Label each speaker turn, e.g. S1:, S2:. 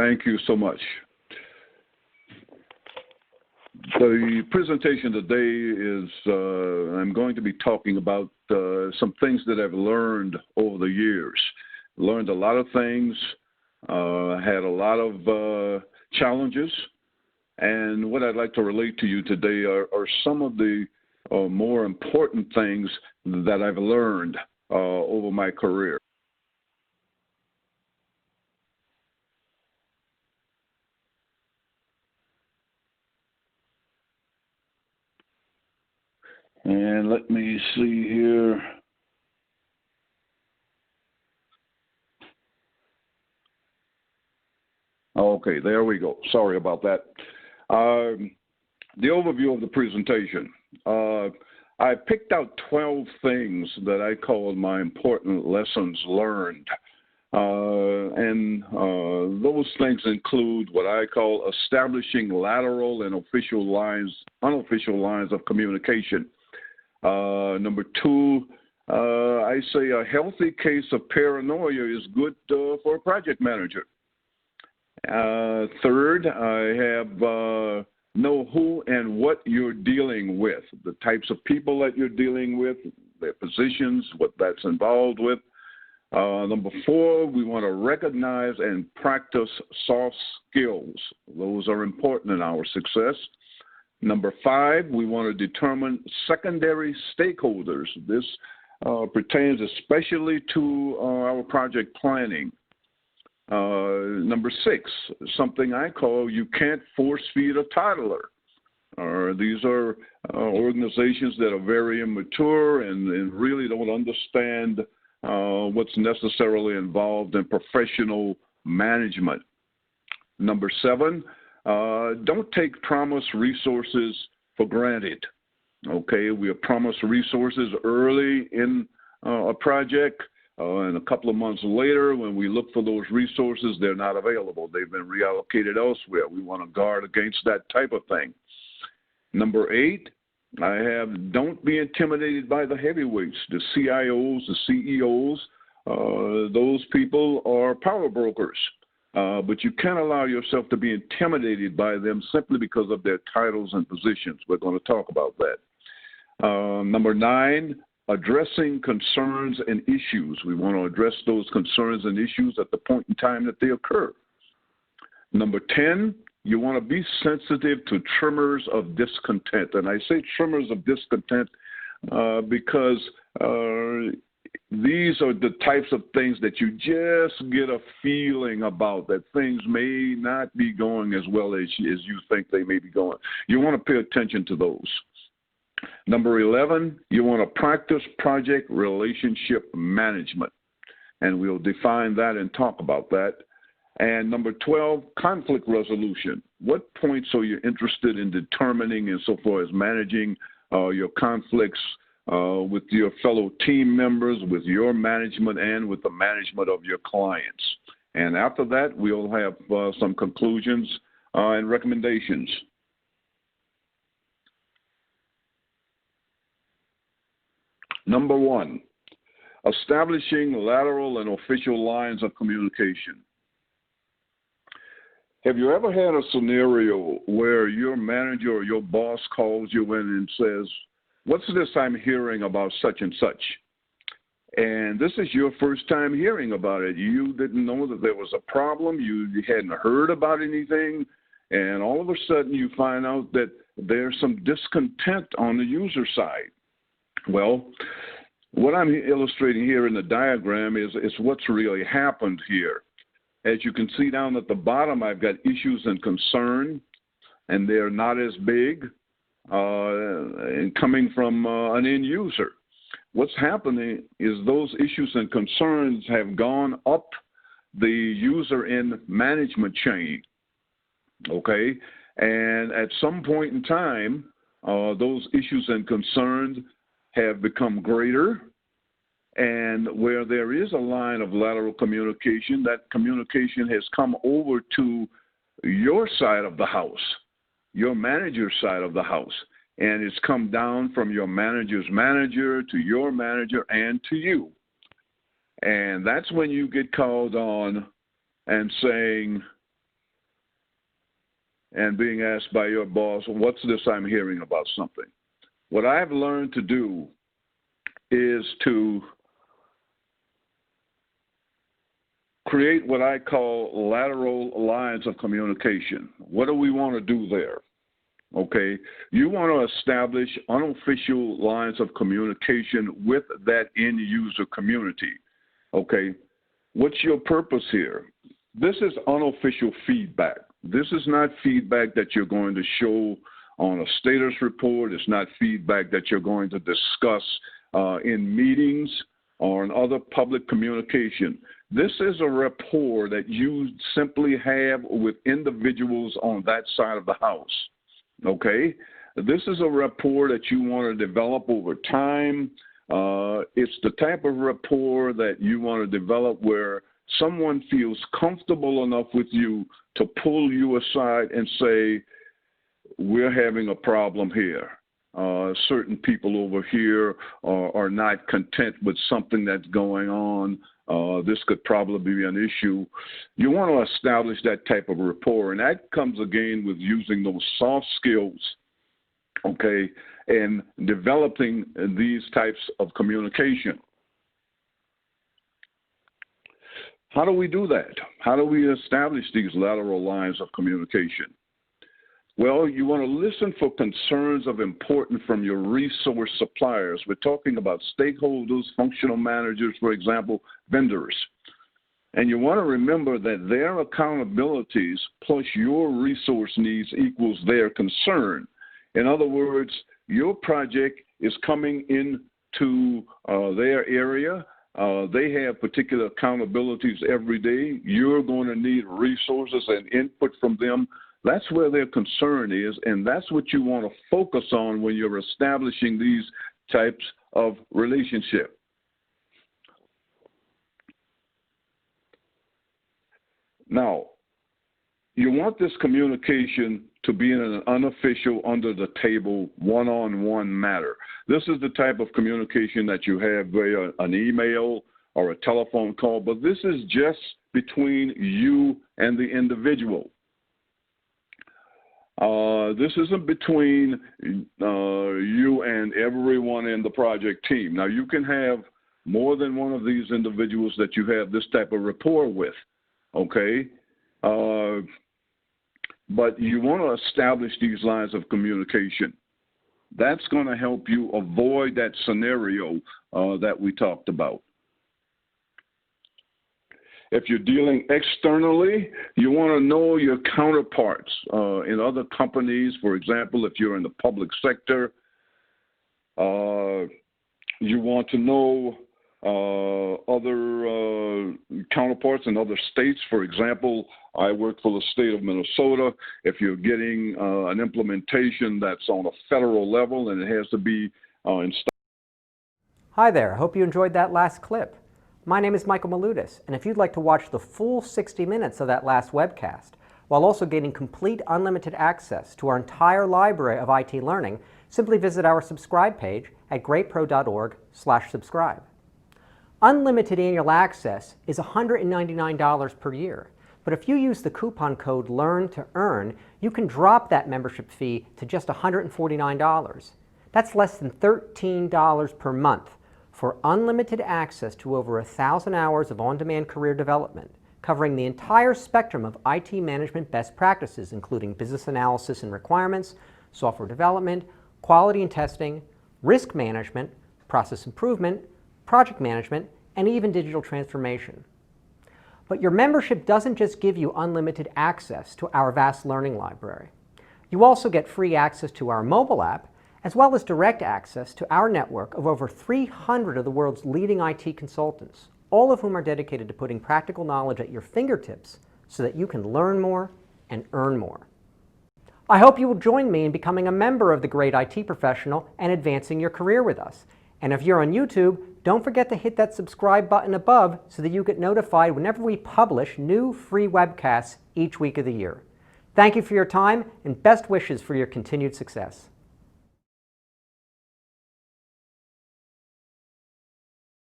S1: Thank you so much. The presentation today is I'm going to be talking about some things that I've learned over the years. Learned a lot of things, had a lot of challenges, and what I'd like to relate to you today are some of the more important things that I've learned over my career. And let me see here. Okay, there we go. Sorry about that. The overview of the presentation. I picked out 12 things that I called my important lessons learned. And those things include what I call establishing lateral and unofficial lines of communication. Number two, I say a healthy case of paranoia is good for a project manager. Third, I have know who and what you're dealing with, the types of people that you're dealing with, their positions, what that's involved with. Number four, we want to recognize and practice soft skills. Those are important in our success. Number five, we want to determine secondary stakeholders. This pertains especially to our project planning. Number six, something I call you can't force feed a toddler. These are organizations that are very immature and really don't understand what's necessarily involved in professional management. Number seven, don't take promised resources for granted. Okay, we are promised resources early in a project, and a couple of months later, when we look for those resources, they're not available. They've been reallocated elsewhere. We want to guard against that type of thing. Number eight, I have don't be intimidated by the heavyweights, the CIOs, the CEOs. Those people are power brokers. But you can't allow yourself to be intimidated by them simply because of their titles and positions. We're going to talk about that. Number nine, addressing concerns and issues. We want to address those concerns and issues at the point in time that they occur. Number 10, you want to be sensitive to tremors of discontent. And I say tremors of discontent because these are the types of things that you just get a feeling about, that things may not be going as well as you think they may be going. You want to pay attention to those. Number 11, you want to practice project relationship management, and we'll define that and talk about that. And number 12, conflict resolution. What points are you interested in determining insofar as managing your conflicts with your fellow team members, with your management, and with the management of your clients? And after that, we'll have some conclusions and recommendations. Number one, establishing lateral and official lines of communication. Have you ever had a scenario where your manager or your boss calls you in and says, "What's this I'm hearing about such and such?" And this is your first time hearing about it. You didn't know that there was a problem. You hadn't heard about anything. And all of a sudden you find out that there's some discontent on the user side. Well, what I'm illustrating here in the diagram is what's really happened here. As you can see down at the bottom, I've got issues and concern, and they're not as big and coming from an end user. What's happening is those issues and concerns have gone up the user and management chain, okay? And at some point in time, those issues and concerns have become greater, and where there is a line of lateral communication, that communication has come over to your side of the house, your manager's side of the house, and it's come down from your manager's manager to your manager and to you. And that's when you get called on and saying, and being asked by your boss, what's this I'm hearing about something? What I've learned to do is to create what I call lateral lines of communication. What do we want to do there? Okay, you want to establish unofficial lines of communication with that end user community. Okay, what's your purpose here? This is unofficial feedback. This is not feedback that you're going to show on a status report. It's not feedback that you're going to discuss in meetings or in other public communication. This is a rapport that you simply have with individuals on that side of the house. Okay? This is a rapport that you want to develop over time. It's the type of rapport that you want to develop where someone feels comfortable enough with you to pull you aside and say, we're having a problem here. Certain people over here are not content with something that's going on. This could probably be an issue. You want to establish that type of rapport, and that comes again with using those soft skills, okay, and developing these types of communication. How do we do that? How do we establish these lateral lines of communication? Well, you want to listen for concerns of importance from your resource suppliers. We're talking about stakeholders, functional managers, for example, vendors. And you want to remember that their accountabilities plus your resource needs equals their concern. In other words, your project is coming into their area. They have particular accountabilities every day. You're going to need resources and input from them. That's where their concern is, and that's what you want to focus on when you're establishing these types of relationships. Now, you want this communication to be in an unofficial, under-the-table, one-on-one matter. This is the type of communication that you have via an email or a telephone call, but this is just between you and the individual. This isn't between you and everyone in the project team. Now, you can have more than one of these individuals that you have this type of rapport with, okay? But you want to establish these lines of communication. That's going to help you avoid that scenario that we talked about. If you're dealing externally, you want to know your counterparts in other companies. For example, if you're in the public sector, you want to know other counterparts in other states. For example, I work for the state of Minnesota. If you're getting an implementation that's on a federal level and it has to be installed.
S2: Hi there, I hope you enjoyed that last clip. My name is Michael Maludis, and if you'd like to watch the full 60 minutes of that last webcast, while also gaining complete unlimited access to our entire library of IT learning, simply visit our subscribe page at greatpro.org/subscribe. Unlimited annual access is $199 per year, but if you use the coupon code LEARN2EARN, you can drop that membership fee to just $149. That's less than $13 per month for unlimited access to over 1,000 hours of on-demand career development, covering the entire spectrum of IT management best practices, including business analysis and requirements, software development, quality and testing, risk management, process improvement, project management, and even digital transformation. But your membership doesn't just give you unlimited access to our vast learning library. You also get free access to our mobile app, as well as direct access to our network of over 300 of the world's leading IT consultants, all of whom are dedicated to putting practical knowledge at your fingertips so that you can learn more and earn more. I hope you will join me in becoming a member of the Great IT Professional and advancing your career with us. And if you're on YouTube, don't forget to hit that subscribe button above so that you get notified whenever we publish new free webcasts each week of the year. Thank you for your time and best wishes for your continued success.